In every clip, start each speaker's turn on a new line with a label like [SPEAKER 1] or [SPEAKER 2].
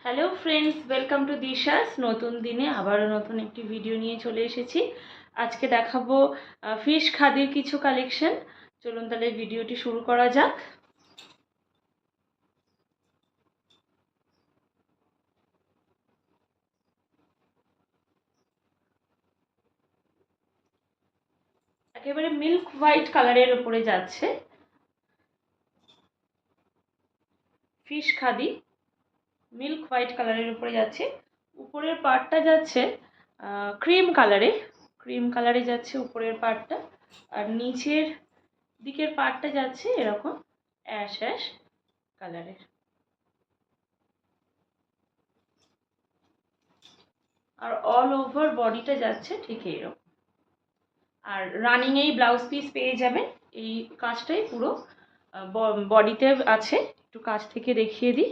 [SPEAKER 1] Hello friends, welcome to দিশাস। নতুন দিনে আবারও নতুন একটি ভিডিও নিয়ে চলে এসেছি। আজকে দেখাবো ফিশ খাদির কিছু কালেকশন। চলুন তাহলে ভিডিওটি শুরু করা যাক। একেবারে মিল্ক হোয়াইট কালারের উপরে যাচ্ছে ফিশ খাদি, মিল্ক হোয়াইট কালারের উপরে যাচ্ছে। উপরের পার্টটা যাচ্ছে ক্রিম কালারে যাচ্ছে উপরের পার্টটা, আর নিচের দিকের পার্টটা যাচ্ছে এরকম অ্যাশ অ্যাশ কালারের। আর অল ওভার বডিটা যাচ্ছে ঠিক এইরকম। আর রানিংয়েই ব্লাউজ পিস পেয়ে যাবেন। এই কাজটাই পুরো বডিতে আছে। একটু কাছ থেকে দেখিয়ে দিই।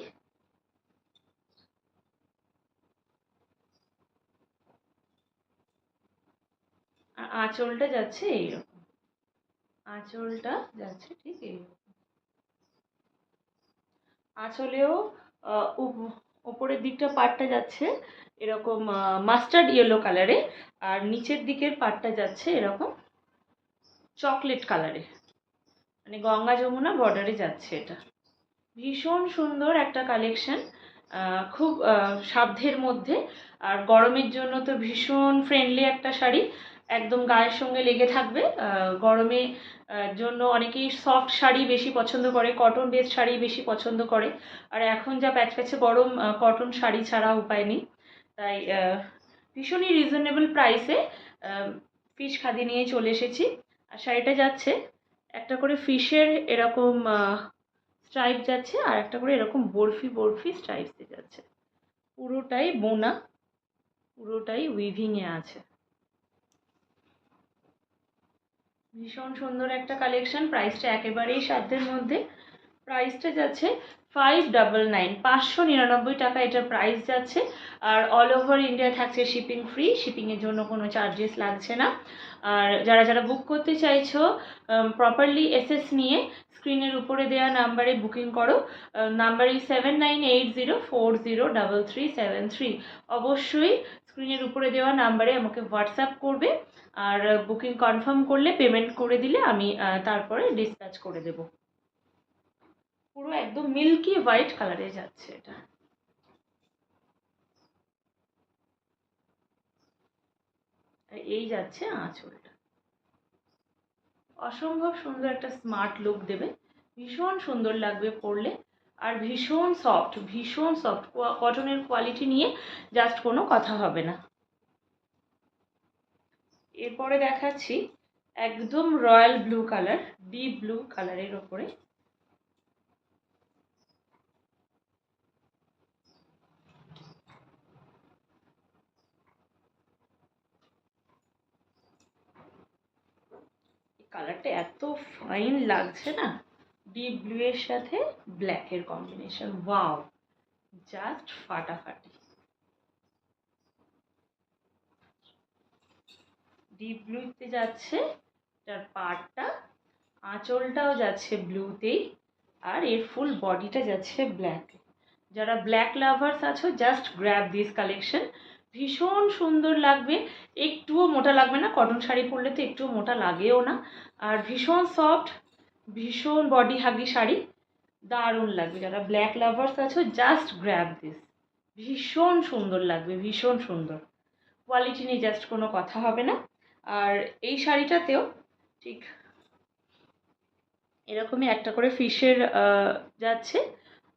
[SPEAKER 1] আর আঁচলটা যাচ্ছে এইরকম, আঁচলটা যাচ্ছে ঠিক এইরকম। আঁচলেও ওপরের দিকটা পাটটা যাচ্ছে এরকম মাস্টার্ড ইয়েলো কালারে, আর নিচের দিকের পাটটা যাচ্ছে এরকম চকলেট কালারে, মানে গঙ্গা যমুনা বর্ডারে যাচ্ছে এটা। ভীষণ সুন্দর একটা কালেকশন, খুব সাধ্যের মধ্যে। আর গরমের জন্য তো ভীষণ ফ্রেন্ডলি একটা শাড়ি, একদম গায়ের সঙ্গে লেগে থাকবে। গরমে জন্য অনেকেই সফট শাড়ি বেশি পছন্দ করে, কটন বেসড শাড়ি বেশি পছন্দ করে। আর এখন যা প্যাচপ্যাচে গরম, কটন শাড়ি ছাড়া উপায় নেই। তাই ভীষণই রিজনেবল প্রাইসে ফিশ খাদি নিয়ে চলে এসেছি। আর শাড়িটা যাচ্ছে একটা করে ফিশের এরকম স্ট্রাইপ যাচ্ছে, আর একটা করে এরকম বরফি বরফি স্ট্রাইপসে যাচ্ছে। পুরোটাই বোনা, পুরোটাই উইভিংয়ে আছে। ভীষণ সুন্দর একটা কালেকশন, প্রাইসটা একেবারেই সাধ্যের মধ্যে। প্রাইসটা যাচ্ছে 599, 599 টাকা এটার প্রাইস যাচ্ছে। আর অল ওভার ইন্ডিয়া থাকছে শিপিং ফ্রি, শিপিংয়ের জন্য কোনো চার্জেস লাগছে না। আর যারা যারা বুক করতে চাইছো প্রপারলি এসএস নিয়ে স্ক্রিনের উপরে দেওয়া নাম্বারে বুকিং করো। নাম্বারই 7980403373। অবশ্যই স্ক্রিনের উপরে দেওয়া নাম্বারে আমাকে হোয়াটসঅ্যাপ করবে, আর বুকিং কনফার্ম করলে পেমেন্ট করে দিলে আমি তারপরে ডিসপ্যাচ করে দেব। পুরো একদম মিল্কি হোয়াইট কালারে যাচ্ছে এটা। এই যাচ্ছে আঁচলটা, অসম্ভব সুন্দর একটা স্মার্ট লুক দেবে, ভীষণ সুন্দর লাগবে পরলে। আর ভীষণ সফট, ভীষণ সফট, কটনের কোয়ালিটি নিয়ে জাস্ট কোনো কথা হবে না। এরপরে দেখাচ্ছি একদম royal blue colour, deep blue কালারের ওপরে। কালারটা এত ফাইন লাগছে না, ডিপ ব্লু এর সাথে ব্ল্যাক এর কম্বিনেশন, ওয়াও, জাস্ট ফাটাফাটি। ডিপ ব্লুতে যাচ্ছে তার পাড়টা, আঁচলটাও যাচ্ছে ব্লুতেই, আর এর ফুল বডিটা যাচ্ছে ব্ল্যাক। যারা ব্ল্যাক লাভার্স আছো, জাস্ট গ্র্যাব দিস কালেকশন। ভীষণ সুন্দর লাগবে, একটুও মোটা লাগবে না। কটন শাড়ি পরলে তো একটুও মোটা লাগেও না। আর ভীষণ সফট, ভীষণ বডি হাগি শাড়ি, দারুণ লাগবে। যারা ব্ল্যাক লাভার্স আছো, জাস্ট গ্র্যাব দিস। ভীষণ সুন্দর লাগবে, ভীষণ সুন্দর। কোয়ালিটি নিয়ে জাস্ট কোনো কথা হবে না। আর এই শাড়িটাতেও ঠিক এরকমই একটা করে ফিশের যাচ্ছে,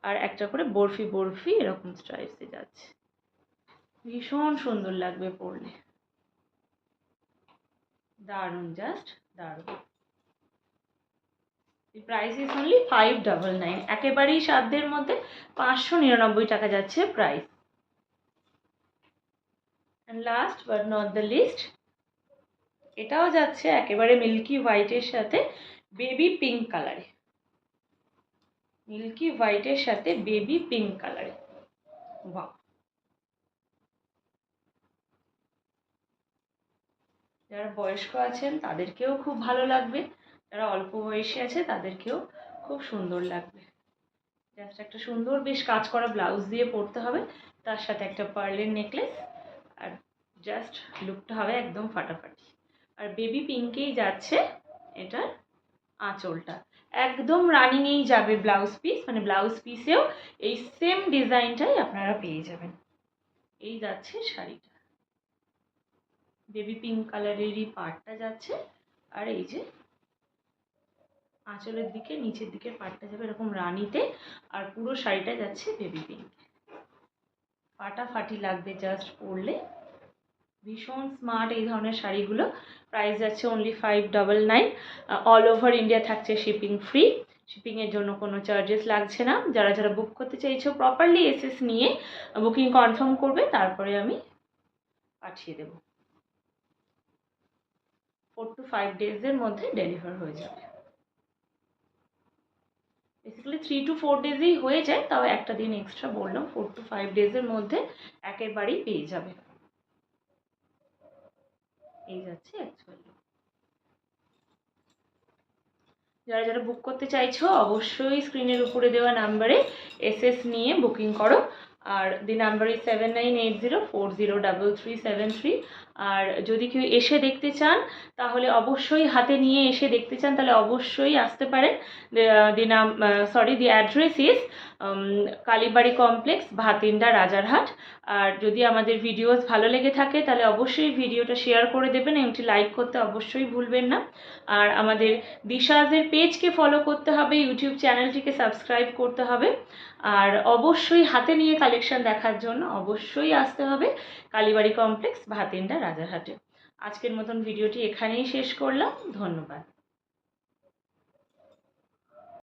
[SPEAKER 1] আর একটা করে বরফি বরফি এরকম স্ট্রাইপসে যাচ্ছে। ভীষণ সুন্দর লাগবে পরলে, দারুণ, জাস্ট দারুণ। প্রাইস ইজ অনলি 599, একেবারেই সাধ্যের মধ্যে। 599 টাকা যাচ্ছে price. And last but not the least, এটাও যাচ্ছে একেবারে মিল্কি হোয়াইটের সাথে বেবি পিঙ্ক কালারে, মিল্কি হোয়াইটের সাথে বেবি পিঙ্ক কালারে, বাহ। যারা বয়স্ক আছেন তাদেরকেও খুব ভালো লাগবে, যারা অল্প বয়সী আছে তাদেরকেও খুব সুন্দর লাগবে। জাস্ট একটা সুন্দর বেশ কাজ করা ব্লাউজ দিয়ে পরতে হবে, তার সাথে একটা পার্লের নেকলেস, আর জাস্ট লুকটা হবে একদম ফাটাফাটি। আর বেবি পিঙ্কেই যাচ্ছে এটার আঁচলটা, একদম রানিংয়েই যাবে ব্লাউজ পিস, মানে ব্লাউজ পিসেও এই সেম ডিজাইনটাই আপনারা পেয়ে যাবেন। এই যাচ্ছে শাড়িটা, বেবি পিঙ্ক কালারেরই পাড়টা যাচ্ছে, আর এই যে আঁচলের দিকে নিচের দিকে পাড়টা যাবে এরকম রানিতে, আর পুরো শাড়িটা যাচ্ছে বেবি পিঙ্ক। ফাটাফাটি লাগবে জাস্ট পরলে, ভীষণ স্মার্ট এই ধরনের শাড়িগুলো। প্রাইস যাচ্ছে অনলি 599। অল ওভার ইন্ডিয়া থাকছে শিপিং ফ্রি, শিপিংয়ের জন্য কোনো চার্জেস লাগছে না। যারা যারা বুক করতে চাইছো প্রপারলি এসএস নিয়ে বুকিং কনফার্ম করবে, তারপরে আমি পাঠিয়ে দেব। 4 to 5 ডেজের মধ্যে ডেলিভার হয়ে যাবে। বেসিক্যালি 3 to 4 ডেজেই হয়ে যায়, তাও একটা দিন এক্সট্রা বললাম, 4 to 5 ডেজের মধ্যে একেবারেই পেয়ে যাবে। এই যাচ্ছে অ্যাকচুয়ালি। যারা যারা বুক করতে চাইছো অবশ্যই স্ক্রিনের উপরে দেওয়া নাম্বারে এসএস নিয়ে বুকিং করো। আর দি নাম্বার ইজ 7980403373। আর যদি কেউ এসে দেখতে চান তাহলে অবশ্যই হাতে নিয়ে এসে দেখতে চান তাহলে অবশ্যই আসতে পারেন। The address is Kalibari complex, Bhatinda, Rajarhat. আর যদি আমাদের ভিডিওস ভালো লেগে থাকে তাহলে অবশ্যই ভিডিওটা শেয়ার করে দেবেন, এমনটি লাইক করতে অবশ্যই ভুলবেন না। আর আমাদের দিশাজের পেজকে ফলো করতে হবে, ইউটিউব চ্যানেলটিকে সাবস্ক্রাইব করতে হবে। আর অবশ্যই হাতে নিয়ে কালেকশন দেখার জন্য অবশ্যই আসতে হবে কালীবাড়ি কমপ্লেক্স, ভাতিন্ডা, রাজারহাটে। আজকের মতন ভিডিওটি এখানেই শেষ করলাম, ধন্যবাদ।